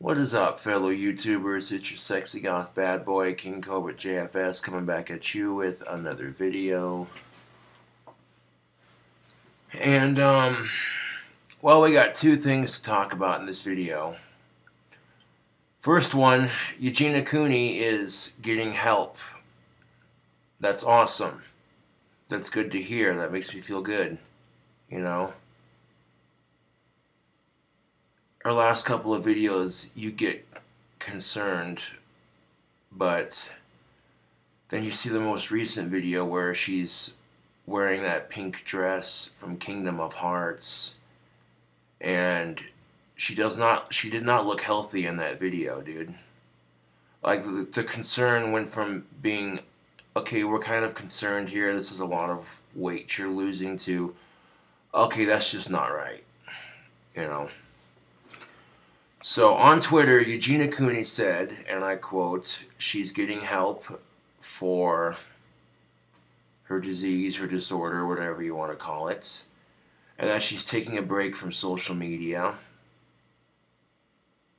What is up, fellow YouTubers? It's your sexy goth bad boy, King Cobra JFS, coming back at you with another video. And, well, we got two things to talk about in this video. First one, Eugenia Cooney is getting help. That's awesome. That's good to hear. That makes me feel good, you know? Our last couple of videos, you get concerned, but then you see the most recent video where she's wearing that pink dress from Kingdom of Hearts, and she did not look healthy in that video, dude. Like, the concern went from being, okay, we're kind of concerned here, this is a lot of weight you're losing, to, okay, that's just not right, you know. So on Twitter, Eugenia Cooney said, and I quote, she's getting help for her disease, her disorder, whatever you want to call it, and that she's taking a break from social media,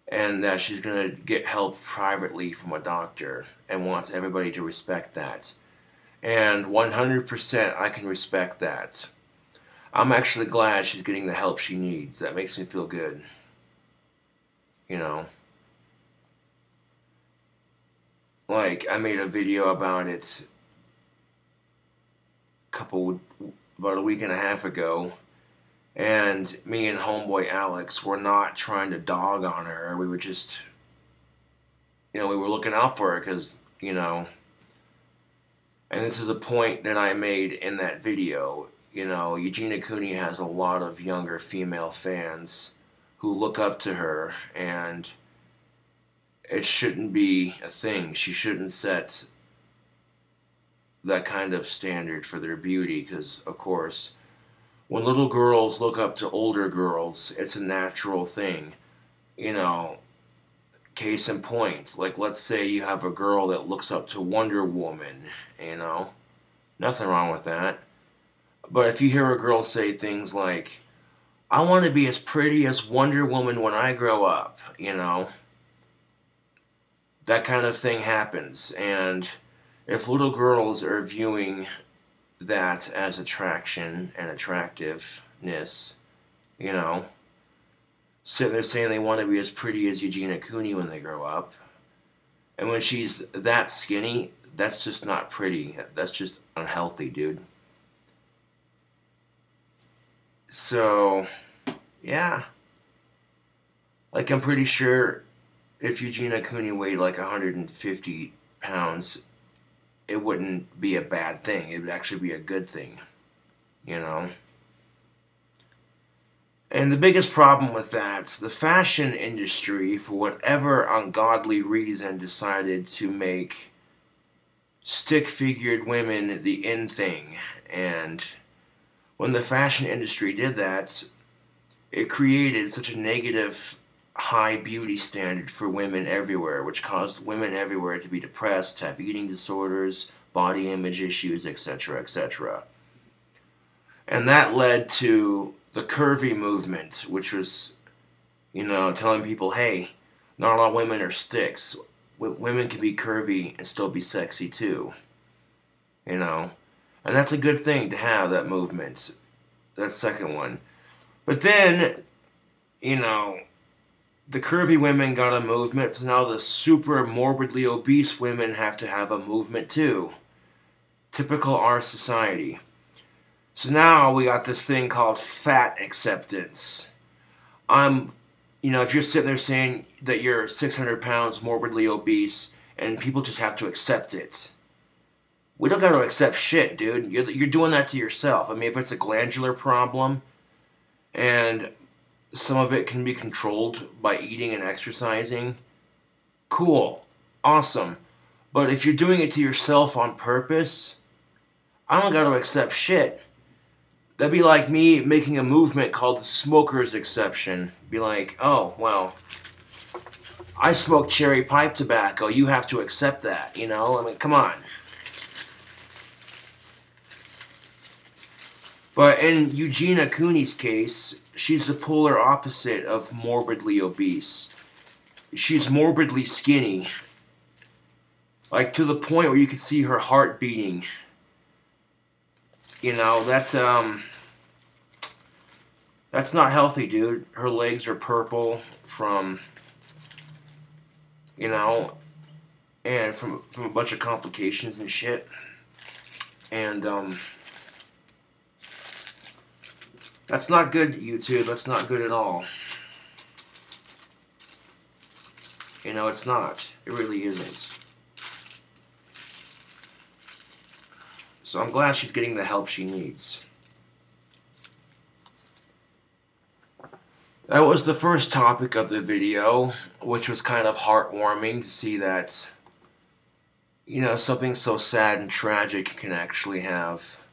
and that she's going to get help privately from a doctor, and wants everybody to respect that. And 100% I can respect that. I'm actually glad she's getting the help she needs. That makes me feel good. You know, like, I made a video about it about a week and a half ago, and me and homeboy Alex were not trying to dog on her. We were just, we were looking out for her because, and this is a point that I made in that video. Eugenia Cooney has a lot of younger female fans who look up to her, and it shouldn't be a thing. She shouldn't set that kind of standard for their beauty, because, of course, when little girls look up to older girls, it's a natural thing. Case in point, like, let's say you have a girl that looks up to Wonder Woman, nothing wrong with that. But if you hear a girl say things like, I want to be as pretty as Wonder Woman when I grow up, that kind of thing happens. And if little girls are viewing that as attraction and attractiveness, so they're saying they want to be as pretty as Eugenia Cooney when they grow up, and when she's that skinny, that's just not pretty. That's just unhealthy, dude. So, yeah. Like, I'm pretty sure if Eugenia Cooney weighed like 150 pounds, it wouldn't be a bad thing. It would actually be a good thing, And the biggest problem with that, the fashion industry, for whatever ungodly reason, decided to make stick-figured women the in thing. And when the fashion industry did that, it created such a negative high beauty standard for women everywhere, which caused women everywhere to be depressed, have eating disorders, body image issues, etc., etc. And that led to the curvy movement, which was, telling people, hey, not all women are sticks. Women can be curvy and still be sexy too. And that's a good thing to have, that movement. That second one. But then, the curvy women got a movement, so now the super morbidly obese women have to have a movement too. Typical our society. So now we got this thing called fat acceptance. If you're sitting there saying that you're 600 pounds morbidly obese, and people just have to accept it. We don't got to accept shit, dude. You're doing that to yourself. I mean, if it's a glandular problem, and some of it can be controlled by eating and exercising, cool, awesome. But if you're doing it to yourself on purpose, I don't got to accept shit. That'd be like me making a movement called the smoker's exception. Be like, oh, well, I smoke cherry pipe tobacco. You have to accept that, I mean, come on. But in Eugenia Cooney's case, she's the polar opposite of morbidly obese. She's morbidly skinny. Like, to the point where you can see her heart beating. You know, that's not healthy, dude. Her legs are purple from, you know, and from a bunch of complications and shit. And, that's not good, YouTube. That's not good at all. You know, it's not. It really isn't. So I'm glad she's getting the help she needs. That was the first topic of the video, which was kind of heartwarming to see that, you know, something so sad and tragic can actually have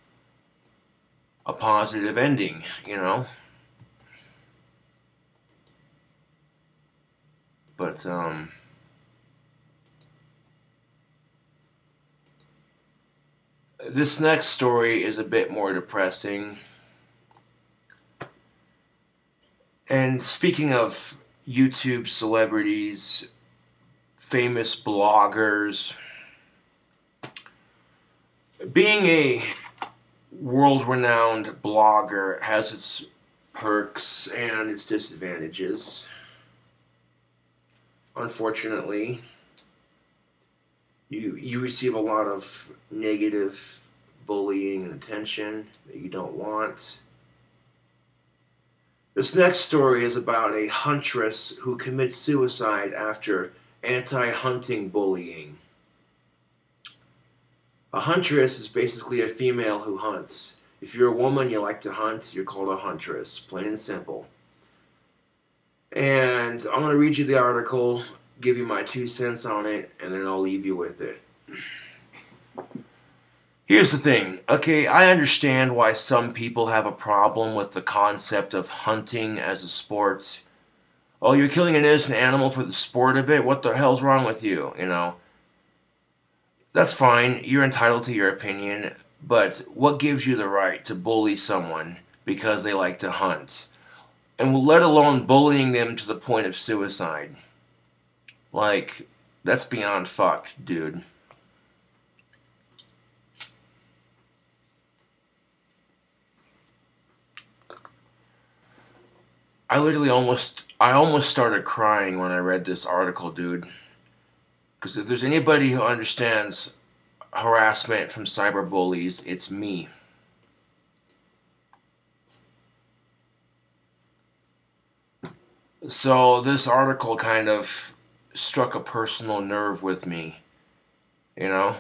a positive ending, you know? But, this next story is a bit more depressing. And speaking of YouTube celebrities, famous bloggers, being a world-renowned blogger has its perks and its disadvantages. Unfortunately, you receive a lot of negative bullying and attention that you don't want. This next story is about a huntress who commits suicide after anti-hunting bullying. A huntress is basically a female who hunts. If you're a woman, you like to hunt, you're called a huntress. Plain and simple. And I'm going to read you the article, give you my 2 cents on it, and then I'll leave you with it. Here's the thing. Okay, I understand why some people have a problem with the concept of hunting as a sport. Oh, you're killing an innocent animal for the sport of it? What the hell's wrong with you? You know? That's fine. You're entitled to your opinion. But what gives you the right to bully someone because they like to hunt? And let alone bullying them to the point of suicide. Like, that's beyond fucked, dude. I almost started crying when I read this article, dude. Because if there's anybody who understands harassment from cyberbullies, it's me. So this article kind of struck a personal nerve with me, you know?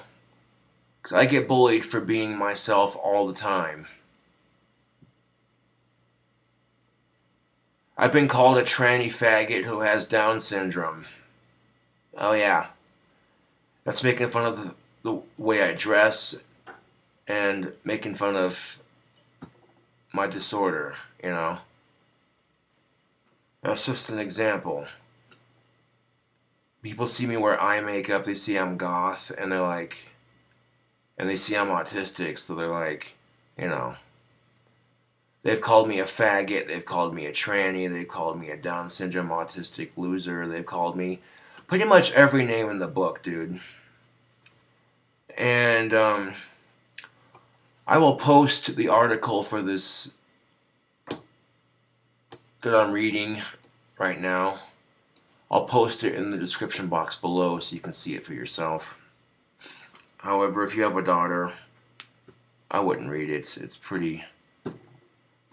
Because I get bullied for being myself all the time. I've been called a tranny faggot who has Down syndrome. Oh yeah. That's making fun of the way I dress and making fun of my disorder, you know. That's just an example. People see me wear eye makeup, they see I'm goth, and they're like, and they see I'm autistic, so they're like, you know. They've called me a faggot, they've called me a tranny, they've called me a Down syndrome autistic loser, they've called me pretty much every name in the book, dude. And I will post the article for this that I'm reading right now. I'll post it in the description box below so you can see it for yourself. However, if you have a daughter, I wouldn't read it. It's pretty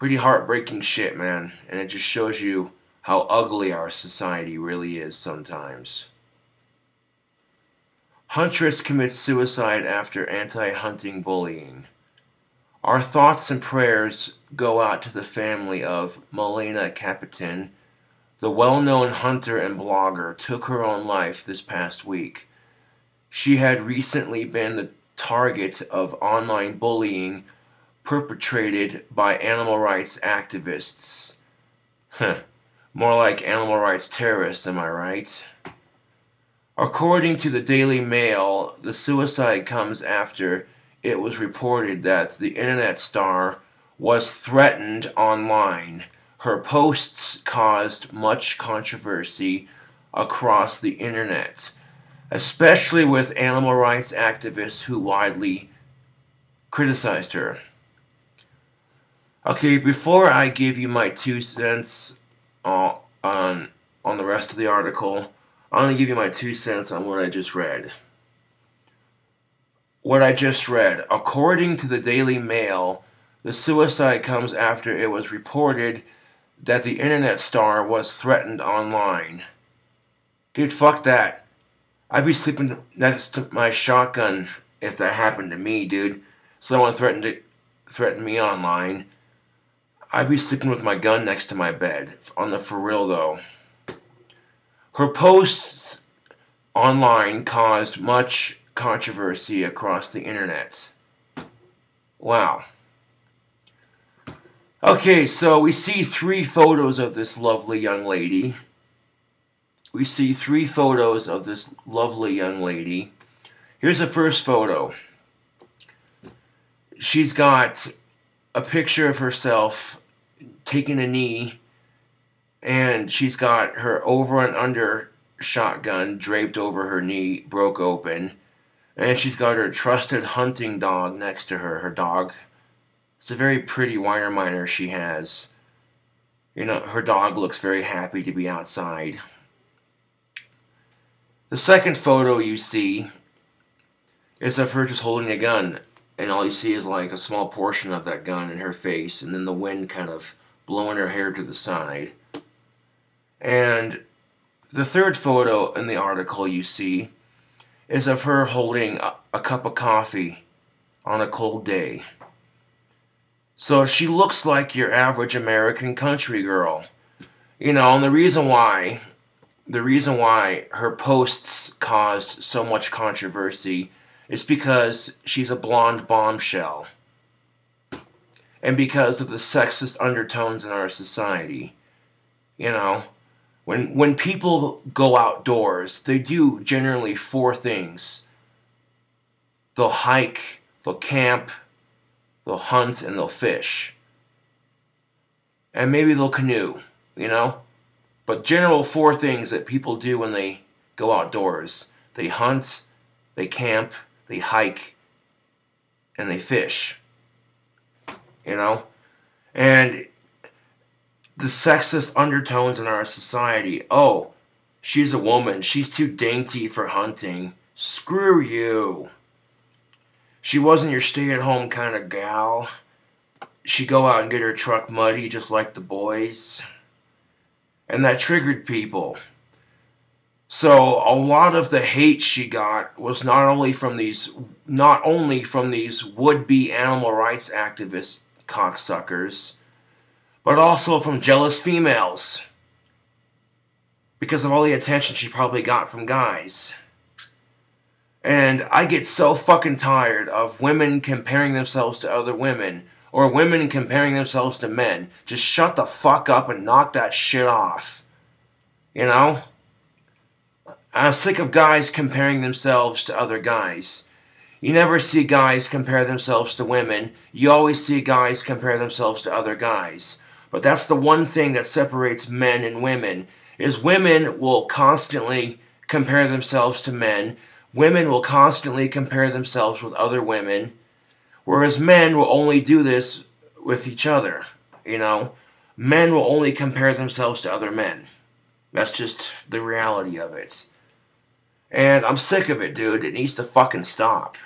heartbreaking shit, man. And it just shows you how ugly our society really is sometimes. Huntress commits suicide after anti-hunting bullying. Our thoughts and prayers go out to the family of Molena Captin. The well-known hunter and blogger took her own life this past week. She had recently been the target of online bullying perpetrated by animal rights activists. More like animal rights terrorists, am I right? According to the Daily Mail, the suicide comes after it was reported that the internet star was threatened online. Her posts caused much controversy across the internet, especially with animal rights activists who widely criticized her. Okay, before I give you my 2 cents on the rest of the article, I'm going to give you my 2 cents on what I just read. What I just read. According to the Daily Mail, the suicide comes after it was reported that the internet star was threatened online. Dude, fuck that. I'd be sleeping next to my shotgun if that happened to me, dude. Someone threatened me online. I'd be sleeping with my gun next to my bed. For real, though. Her posts online caused much controversy across the internet. Wow. Okay, so we see 3 photos of this lovely young lady. Here's the first photo. She's got a picture of herself taking a knee, and she's got her over and under shotgun draped over her knee, broke open, and she's got her trusted hunting dog next to her. Her dog, it's a very pretty Weimaraner she has. You know, her dog looks very happy to be outside. The second photo you see is of her just holding a gun, and all you see is like a small portion of that gun in her face, and then the wind kind of blowing her hair to the side. And the third photo in the article you see is of her holding a cup of coffee on a cold day. So she looks like your average American country girl. You know, and the reason why her posts caused so much controversy is because she's a blonde bombshell. And because of the sexist undertones in our society. You know, when people go outdoors, they do generally 4 things. They'll hike, they'll camp, they'll hunt, and they'll fish. And maybe they'll canoe, you know? But general 4 things that people do when they go outdoors. They hunt, they camp, they hike, and they fish. You know? And the sexist undertones in our society. Oh, she's a woman. She's too dainty for hunting. Screw you. She wasn't your stay-at-home kind of gal. She'd go out and get her truck muddy just like the boys. And that triggered people. So a lot of the hate she got was not only from these would-be animal rights activist cocksuckers, but also from jealous females. Because of all the attention she probably got from guys. And I get so fucking tired of women comparing themselves to other women, or women comparing themselves to men. Just shut the fuck up and knock that shit off. You know? I'm sick of guys comparing themselves to other guys. You never see guys compare themselves to women. You always see guys compare themselves to other guys. But that's the one thing that separates men and women, is women will constantly compare themselves to men. Women will constantly compare themselves with other women, whereas men will only do this with each other, you know? Men will only compare themselves to other men. That's just the reality of it. And I'm sick of it, dude. It needs to fucking stop.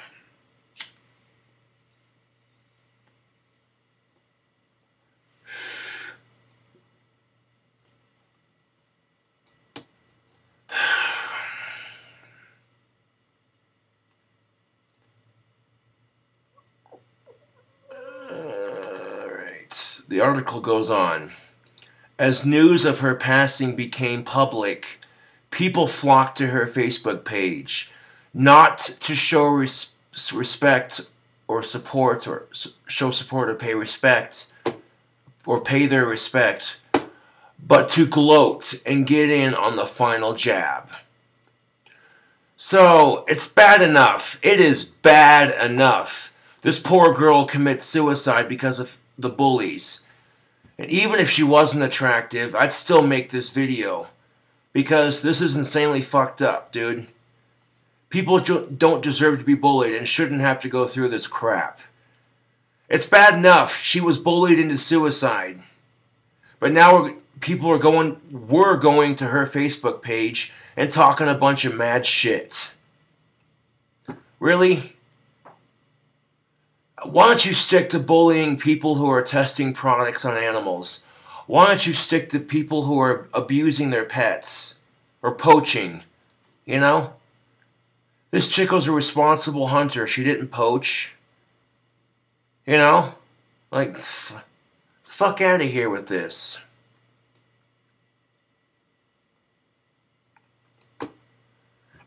The article goes on. As news of her passing became public, people flocked to her Facebook page, not to show respect or support, or show support or pay respect, or pay their respect, but to gloat and get in on the final jab. So, it's bad enough. It is bad enough. This poor girl commits suicide because of the bullies. And even if she wasn't attractive, I'd still make this video. Because this is insanely fucked up, dude. People don't deserve to be bullied and shouldn't have to go through this crap. It's bad enough she was bullied into suicide. But now we're going to her Facebook page and talking a bunch of mad shit. Really? Why don't you stick to bullying people who are testing products on animals? Why don't you stick to people who are abusing their pets? Or poaching? You know? This chick was a responsible hunter. She didn't poach. You know? Like, fuck out of here with this.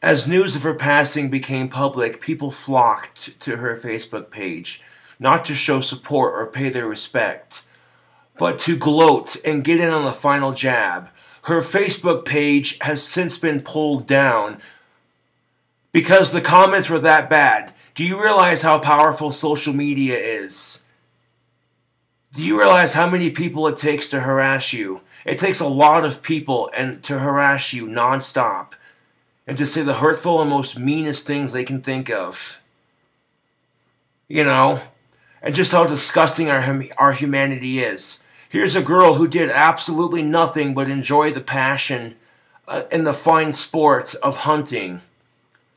As news of her passing became public, people flocked to her Facebook page, not to show support or pay their respect, but to gloat and get in on the final jab. Her Facebook page has since been pulled down because the comments were that bad. Do you realize how powerful social media is? Do you realize how many people it takes to harass you? It takes a lot of people and to harass you nonstop and to say the hurtful and most meanest things they can think of. You know? And just how disgusting our humanity is. Here's a girl who did absolutely nothing but enjoy the passion and the fine sport of hunting.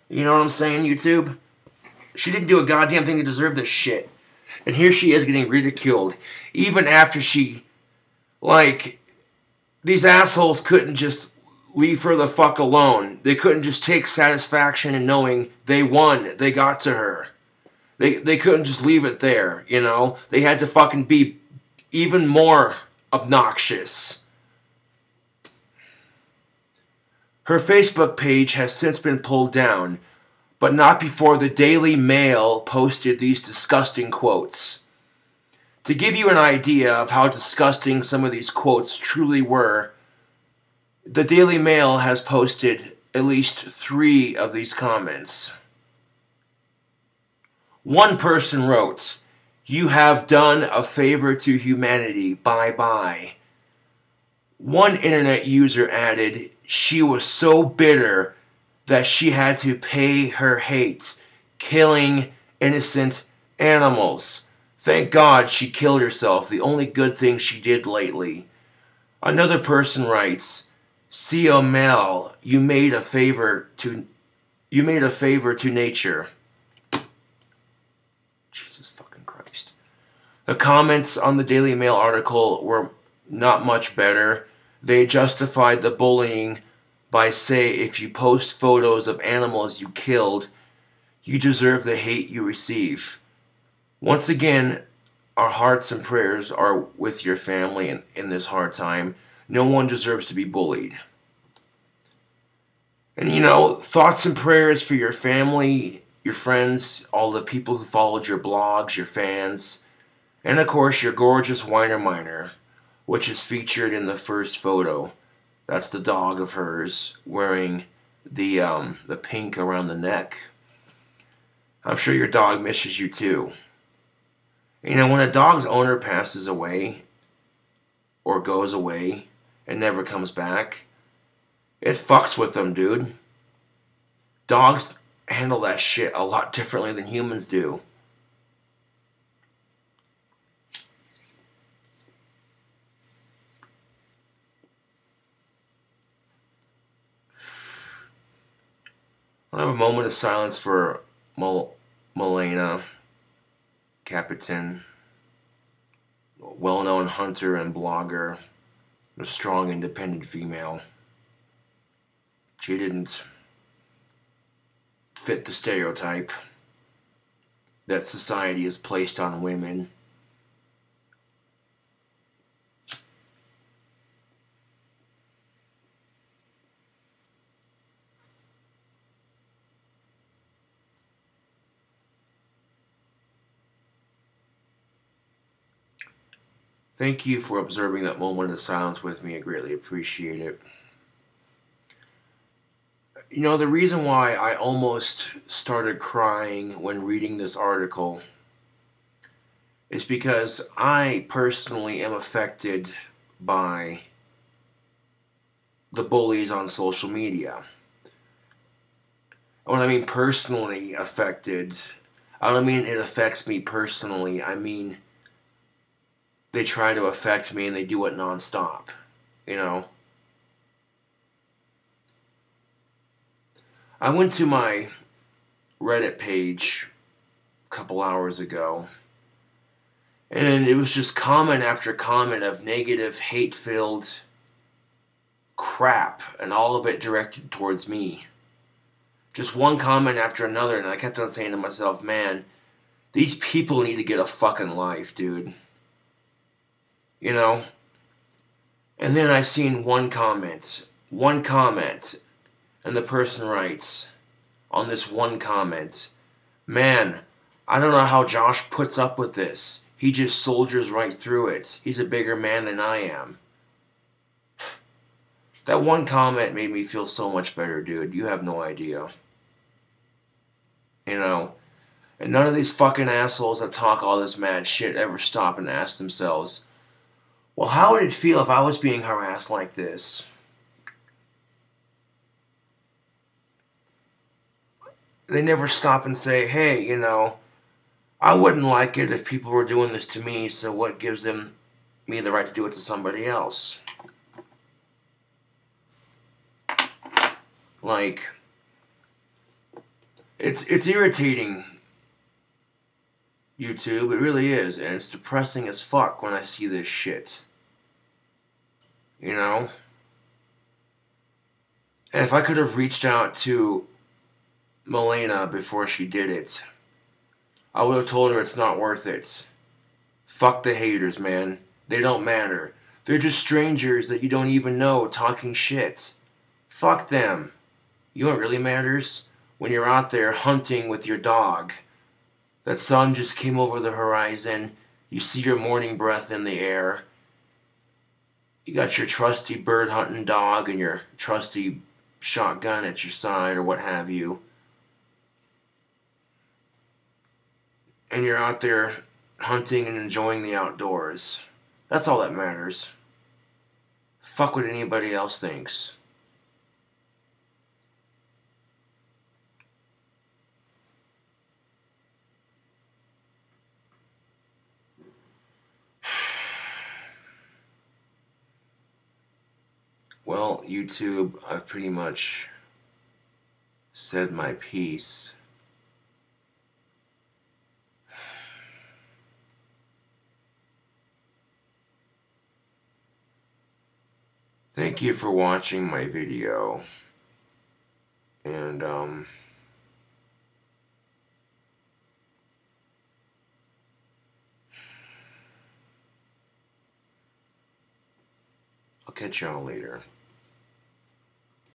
You know what I'm saying, YouTube? She didn't do a goddamn thing to deserve this shit. And here she is getting ridiculed. Even after she... Like, these assholes couldn't just leave her the fuck alone. They couldn't just take satisfaction in knowing they won. They got to her. They couldn't just leave it there, you know? They had to fucking be even more obnoxious. Her Facebook page has since been pulled down, but not before the Daily Mail posted these disgusting quotes. To give you an idea of how disgusting some of these quotes truly were, the Daily Mail has posted at least 3 of these comments. One person wrote, "You have done a favor to humanity, bye-bye." One internet user added, "She was so bitter that she had to pay her hate, killing innocent animals. Thank God she killed herself, the only good thing she did lately." Another person writes, "See, Mel, you made a favor to nature." Jesus fucking Christ. The comments on the Daily Mail article were not much better. They justified the bullying by saying if you post photos of animals you killed, you deserve the hate you receive. Once again, our hearts and prayers are with your family in this hard time. No one deserves to be bullied. And you know, thoughts and prayers for your family, your friends, all the people who followed your blogs, your fans, and of course your gorgeous Whiner Miner, which is featured in the first photo. That's the dog of hers wearing the pink around the neck. I'm sure your dog misses you too. You know, when a dog's owner passes away or goes away and never comes back, it fucks with them, dude. Dogs handle that shit a lot differently than humans do. I'll have a moment of silence for Molena, Captin, well-known hunter and blogger, a strong, independent female. She didn't fit the stereotype that society has placed on women. Thank you for observing that moment of silence with me. I greatly appreciate it. You know, the reason why I almost started crying when reading this article is because I personally am affected by the bullies on social media. When I mean personally affected, I don't mean it affects me personally. I mean they try to affect me and they do it nonstop. You know? I went to my Reddit page a couple hours ago, and it was just comment after comment of negative, hate-filled crap, and all of it directed towards me. Just one comment after another, and I kept on saying to myself, man, these people need to get a fucking life, dude. You know? And then I seen one comment, and the person writes on this one comment, man, I don't know how Josh puts up with this. He just soldiers right through it. He's a bigger man than I am. That one comment made me feel so much better, dude. You have no idea. You know? And none of these fucking assholes that talk all this mad shit ever stop and ask themselves, well, how would it feel if I was being harassed like this? They never stop and say, hey, you know, I wouldn't like it if people were doing this to me, so what gives me the right to do it to somebody else? Like, it's irritating, YouTube, it really is, and it's depressing as fuck when I see this shit. You know? And if I could have reached out to Molena before she did it, I would have told her it's not worth it. Fuck the haters, man. They don't matter. They're just strangers that you don't even know talking shit. Fuck them. You know what really matters? When you're out there hunting with your dog. That sun just came over the horizon. You see your morning breath in the air. You got your trusty bird hunting dog and your trusty shotgun at your side or what have you. And you're out there hunting and enjoying the outdoors. That's all that matters. Fuck what anybody else thinks. Well, YouTube, I've pretty much said my piece. Thank you for watching my video. And, I'll catch y'all later.